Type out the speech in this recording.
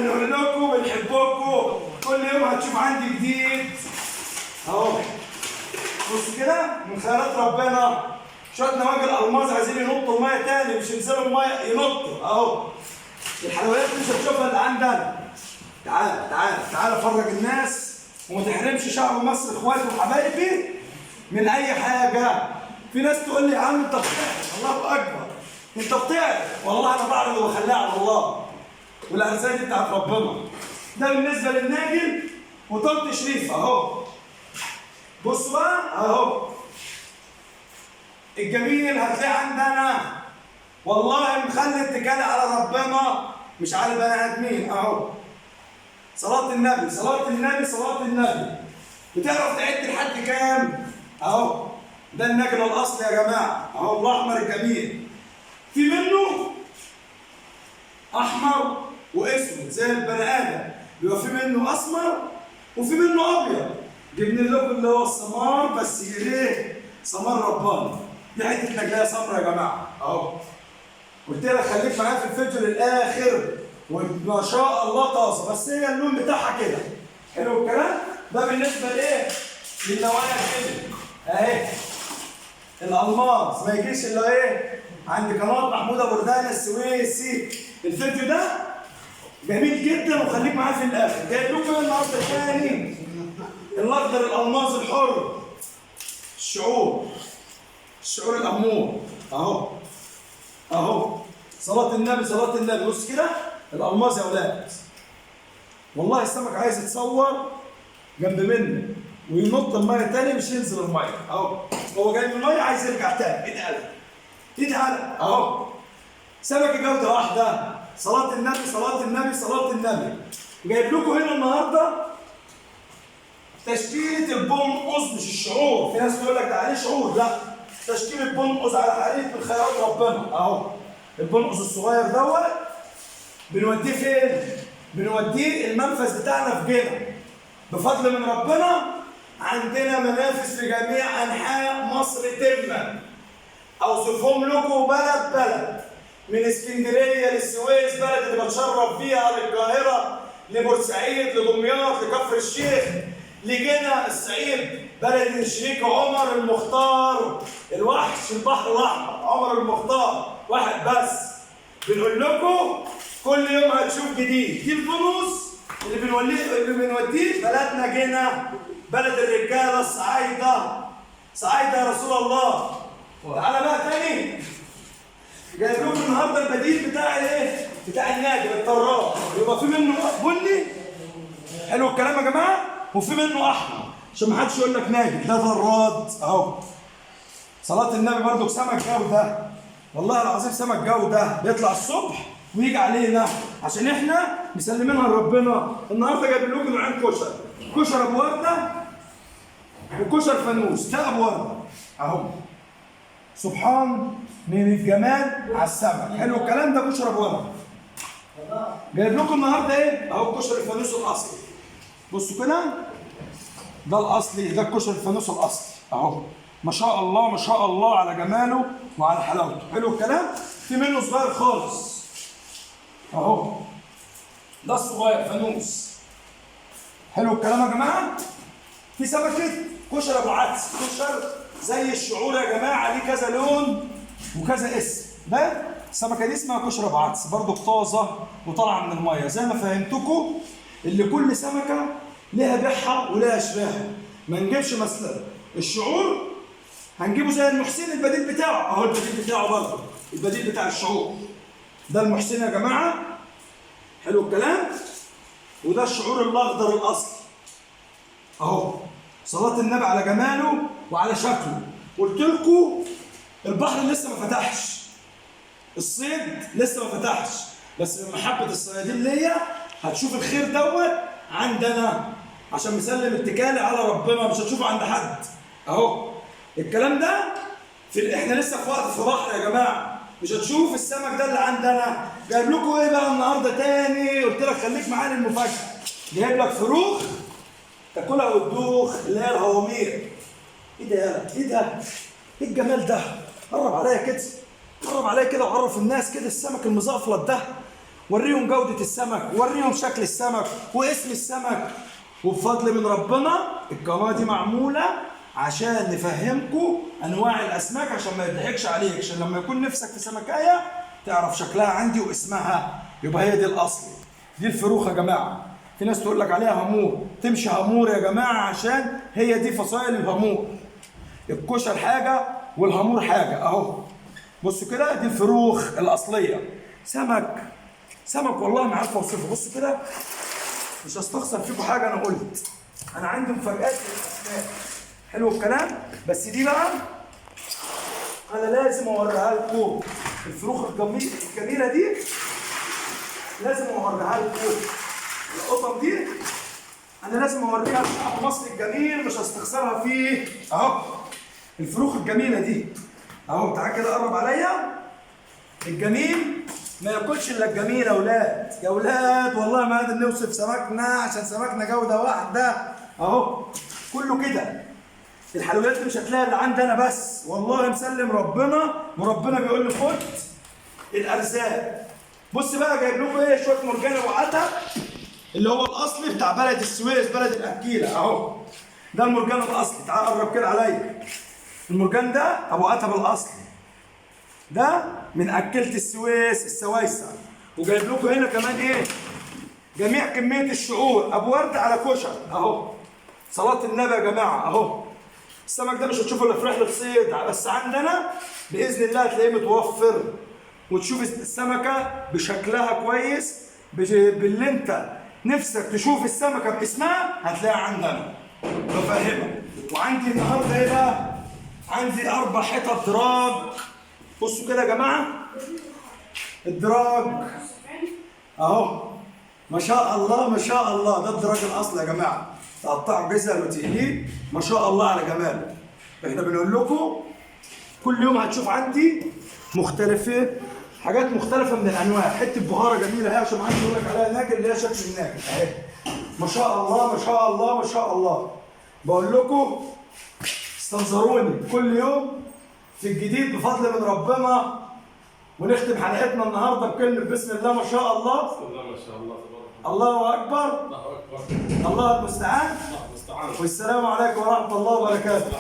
بنقول لكم بنحبكم، كل يوم هتشوف عندي جديد اهو. بصوا كده من خيرات ربنا شويه نواجي الالماظ عايزين ينطوا الميه تاني، مش ينزلوا الميه ينطوا اهو. الحلويات اللي مش هتشوفها اللي عندنا. تعال تعال تعال فرج الناس وما تحرمش شعب مصر اخواتي وحبايبي من اي حاجه. في ناس تقول لي يا عم انت بتعرف، الله اكبر انت بتعرف، والله انا بعرف وبخليها على الله، والارزاق دي بتاعت ربنا. ده بالنسبه للناجل وطنط شريف اهو. بصوا بقى اهو الجميل هتلاقيه عندنا، والله مخلي اتكالي على ربنا مش على بني ادمين اهو. صلاة النبي صلاة النبي صلاة النبي. بتعرف تعد لحد كام؟ اهو ده النجل الاصلي يا جماعه اهو، الاحمر الجميل. في منه احمر واسود زي البني ادم، بيبقى في منه اسمر وفي منه ابيض. جبنا لكم اللي هو السمار، بس ايه؟ سمار رباني. دي حته نجلايه سمراء يا جماعه اهو. قلت لك خليك معايا في الفيديو للاخر، وما شاء الله طازه، بس هي اللون بتاعها كده. حلو الكلام؟ ده بالنسبه لايه؟ للنوايا كده اهي. الالماس ما يجيش الا ايه؟ عند قناه محمود ابو ردان السويسي. الفيديو ده جميل جدا وخليك معايا في الاخر. جايب لكم النهارده تاني الاخضر الالماس الحر، الشعور الامور اهو اهو. صلاة النبي صلاة النبي. بص كده الالماس يا اولاد، والله السمك عايز يتصور جنب منه وينط الميه تاني، مش ينزل الميه اهو. هو جاي من الميه عايز يرجع تاني. اتقلق اهو. سمكه جوده واحده. صلاة النبي صلاة النبي صلاة النبي. جايب لكم هنا النهارده تشكيله البنقص مش الشعور. في ناس تقول لك ده عليه شعور، لا، تشكيله بنقص على حريق من خيرات ربنا اهو. البنقص الصغير دوت بنوديه فين؟ بنوديه المنفذ بتاعنا في جنة. بفضل من ربنا عندنا منافذ في جميع انحاء مصر تما. اوصفهم لكم بلد بلد، من اسكندريه للسويس، بلد اللي بتشرف بيها، للقاهره، لبورسعيد، لدمياط، لكفر الشيخ، لجنة الصعيد، بلد الشريك عمر المختار، الوحش البحر الاحمر عمر المختار واحد بس. بنقول لكم كل يوم هتشوف جديد. دي الفلوس اللي بنوديه بلدنا جنة، بلد الرجاله الصعايده. صعايده يا رسول الله. تعالى بقى تاني. جايب لكم النهارده البديل بتاع الايه؟ بتاع الناجل الطراد. يبقى في منه بني، حلو الكلام يا جماعه، وفي منه احمر عشان ما حدش يقول لك ناجل ده طراد اهو. صلاة النبي برضك سمك جوده، والله العظيم سمك جوده بيطلع الصبح ويجي علينا عشان احنا مسلمينها لربنا. النهارده جايب لكم نوعين كشر، كشر ابو ورده وكشر فانوس. ده ابو ورده اهو، سبحان من الجمال على السمك. حلو الكلام. ده كشر ابو ورده. جايب لكم النهارده ايه؟ اهو كشر الفانوس الاصلي. بصوا كده ده الاصلي، ده الكشر الفانوس الاصلي اهو. ما شاء الله ما شاء الله على جماله وعلى حلاوته. حلو الكلام. في منه صغير خالص اهو، ده الصغير فانوس. حلو الكلام يا جماعه. في سمكه كشر ابو عدس، كشر زي الشعور يا جماعه، ليه كذا لون وكذا اسم. ده السمكه دي اسمها كشر ابو عدس، برضو طازه وطالعه من الميه. زي ما فهمتكم اللي كل سمكه ليها بيعها وليها اشباهها. ما نجيبش مثلا الشعور هنجيبه زي المحسن البديل بتاعه اهو. البديل بتاعه برضه البديل بتاع الشعور ده المحسن يا جماعه. حلو الكلام. وده الشعور الاخضر الاصلي اهو. صلاة النبي على جماله وعلى شكله. قلت لكم البحر لسه ما فتحش، الصيد لسه ما فتحش، بس من محبه الصيادين ليا هتشوف الخير دوت عندنا عشان مسلم اتكالي على ربنا، مش هتشوفه عند حد اهو. الكلام ده احنا لسه في وقت في بحر يا جماعه، مش هتشوف السمك ده اللي عندنا. جايب لكم ايه بقى النهارده تاني؟ قلت لك خليك معانا المفاجاه. جايب لك فروخ تاكلها وتدوخ اللي هي الهوامير. ايه ده يالا؟ ايه ده؟ ايه الجمال ده؟ قرب عليا كده، قرب عليا كده وعرف الناس كده السمك المزفلط ده وريهم جودة السمك، وريهم شكل السمك واسم السمك. وبفضل من ربنا القناة دي معمولة عشان نفهمكم انواع الاسماك، عشان ما يضحكش عليك، عشان لما يكون نفسك في سمكايه تعرف شكلها عندي واسمها، يبقى هي دي الاصل. دي الفروخ يا جماعه. في ناس تقول لك عليها هامور، تمشي هامور يا جماعه عشان هي دي فصائل الهامور. الكشر حاجه والهامور حاجه اهو. بصوا كده دي الفروخ الاصليه. سمك والله ما عارف اوصفه. بصوا كده، مش هستخسر فيكم حاجه. انا قلت انا عندي مفاجآت للاسماك. حلو الكلام. بس دي بقى انا لازم اوريها لكم. الفروخ الجميله دي لازم اوريها لكم. القطم دي انا لازم اوريها لشعب مصر الجميل، مش هستخسرها فيه. اهو الفروخ الجميله دي اهو. تعال كده قرب عليا. الجميل ما ياكلش الا الجميل يا اولاد. يا اولاد والله ما قادر نوصف سمكنا، عشان سمكنا جوده واحده اهو. كله كده. الحلويات دي مش هتلاقي اللي عندي انا بس، والله مسلم ربنا، وربنا بيقول لي خد الارزاق. بص بقى جايب لكم ايه، شويه مرجان ابو عتب اللي هو الاصلي بتاع بلد السويس، بلد الاكيله اهو. ده المرجان الاصلي. تعال قرب كده عليا. المرجان ده ابو عتب الاصلي، ده من اكلة السويس السويسه. وجايب لكم هنا كمان ايه، جميع كميه الشعور. ابو ورد على كشر اهو. صلاه النبي يا جماعه اهو. السمك ده مش هتشوفه الا في رحله صيد، بس عندنا باذن الله هتلاقيه متوفر. وتشوف السمكه بشكلها كويس، باللي انت نفسك تشوف السمكه باسمها هتلاقيها عندنا. بفهمك. وعندي النهارده ايه بقى؟ عندي 4 حتت دراج. بصوا كده يا جماعه. الدراج اهو. ما شاء الله ما شاء الله. ده الدراج الاصلي يا جماعه. تقطعوا جزل وتقليه، ما شاء الله على جماله. احنا بنقول لكم كل يوم هتشوف عندي مختلفين، حاجات مختلفه من الانواع. حته بهاره جميله اهي، عشان ما حدش يقول لك عليها ناجل، اللي هي شكل الناجل اهي. ما شاء الله ما شاء الله ما شاء الله. بقول لكم استنظروني كل يوم في الجديد بفضل من ربنا. ونختم حلقتنا النهارده بكلمه بسم الله ما شاء الله. بسم الله ما شاء الله. الله اكبر. الله اكبر. الله المستعان. الله المستعان. والسلام عليكم ورحمه الله وبركاته.